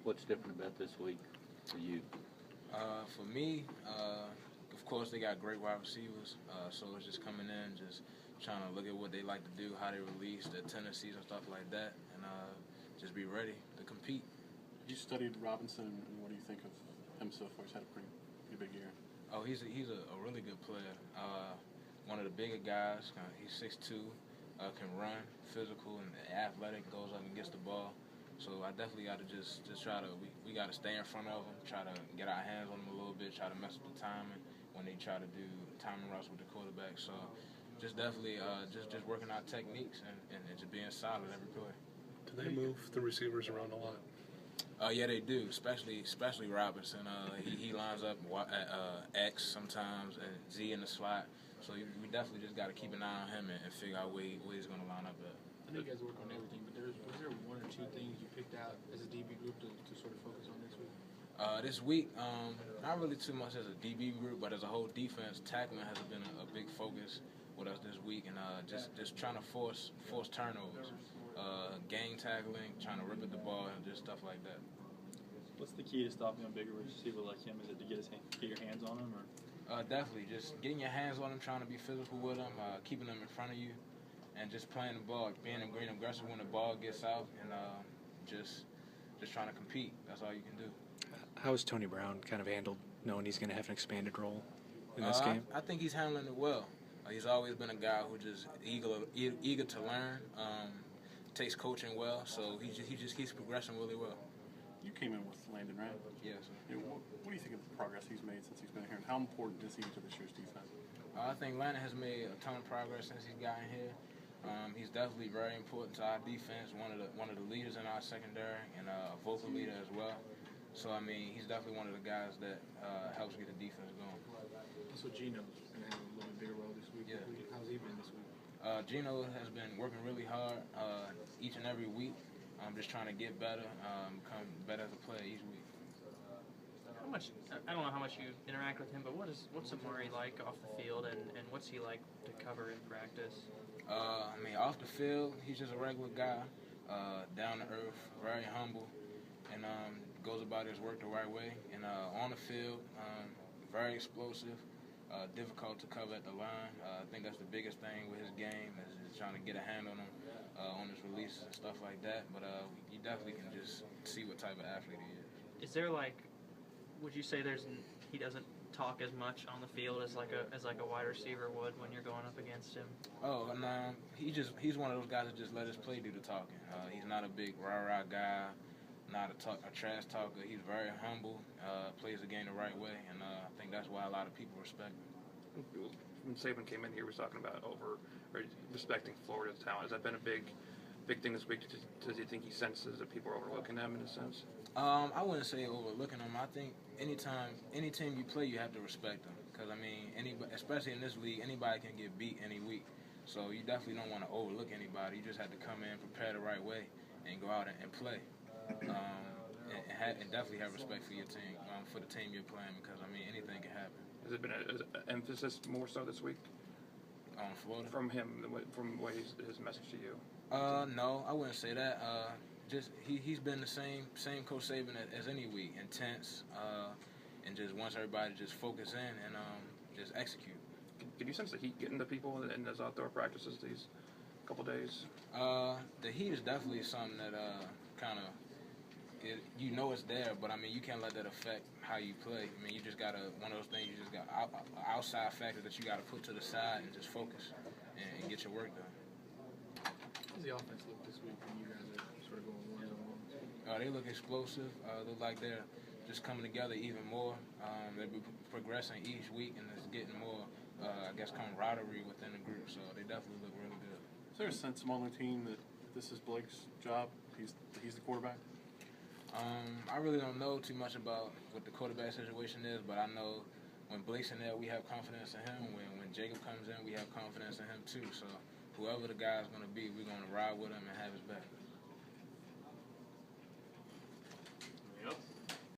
What's different about this week for you? For me, of course, they got great wide receivers, so it's just coming in, just trying to look at what they like to do, how they release, their tendencies and stuff like that, and just be ready to compete. You studied Robinson, and what do you think of him so far? He's had a pretty big year. Oh, he's a really good player. One of the bigger guys. He's 6'2", can run, physical and athletic, goes up and gets the ball. So I definitely got to just try to we got to stay in front of him, try to get our hands on him a little bit, try to mess with the timing when they try to do timing routes with the quarterback. So just definitely just working our techniques and just being solid every play. Do they move the receivers around a lot? Yeah, they do, especially Robinson. He lines up at X sometimes and Z in the slot. So we definitely just got to keep an eye on him and figure out where he's going to line up at. I know you guys work on everything, but was there one or two things you picked out as a DB group to sort of focus on this week? This week, not really too much as a DB group, but as a whole defense, tackling has been a big focus with us this week, and just trying to force turnovers, gang tackling, trying to rip at the ball, and just stuff like that. What's the key to stopping a bigger receiver like him? Is it to get your hands on him, or? Definitely, just getting your hands on him, trying to be physical with him, keeping him in front of you, and just playing the ball, being aggressive when the ball gets out, and just trying to compete. That's all you can do. How has Tony Brown kind of handled knowing he's going to have an expanded role in this game? I think he's handling it well. He's always been a guy who just eager to learn, takes coaching well, so he just keeps progressing really well. You came in with Landon, right? Yes. What do you think of the progress he's made since he's been here, and how important is he to this year's defense? I think Landon has made a ton of progress since he's gotten here. He's definitely very important to our defense, one of the leaders in our secondary, and a vocal leader as well. So, I mean, he's definitely one of the guys that helps get the defense going. So Gino's going to have a little bit bigger role this week. Yeah. How's he been this week? Gino has been working really hard each and every week. Just trying to get better, become better as a player each week. How much? I don't know how much you interact with him, but what's Amari like off the field, and what's he like to cover in practice? I mean, off the field, he's just a regular guy, down to earth, very humble, and goes about his work the right way. And on the field, very explosive, difficult to cover at the line. I think that's the biggest thing with his game is trying to get a hand on him, on his releases and stuff like that. But you definitely can just see what type of athlete he is. Is there would you say he doesn't talk as much on the field as like a wide receiver would when you're going up against him? Oh, and he's one of those guys that just let his play do the talking. He's not a big rah-rah guy, not a trash talker. He's very humble, plays the game the right way, and I think that's why a lot of people respect him. When Saban came in here, he was talking about respecting Florida's talent. Has that been a big thing this week? Does he think he senses that people are overlooking them in a sense? I wouldn't say overlooking them. I think any team you play, you have to respect them. Because, I mean, especially in this league, anybody can get beat any week. So you definitely don't want to overlook anybody. You just have to come in, prepare the right way, and go out and play. And definitely have respect for your team, for the team you're playing, because, I mean, anything can happen. Has it been an emphasis more so this week? On Florida? From him, from what his message to you? No, I wouldn't say that. Just he's been the same Coach Saban as any week, intense, and just wants everybody to just focus in and just execute. Did you sense the heat getting to people in those outdoor practices these couple days? The heat is definitely something that kind of you know it's there, but I mean you can't let that affect how you play. I mean you just gotta one of those things you just got outside factors that you gotta put to the side and just focus and get your work done. How does the offense look this week when you guys are sort of going one-on-one? They look explosive. Look like they're just coming together even more. They're progressing each week, and it's getting more, I guess, camaraderie within the group. So they definitely look really good. Is there a sense among the team that this is Blake's job? He's the quarterback? I really don't know too much about what the quarterback situation is, but I know when Blake's in there, we have confidence in him. When Jacob comes in, we have confidence in him too. So whoever the guy's going to be, we're going to ride with him and have his back.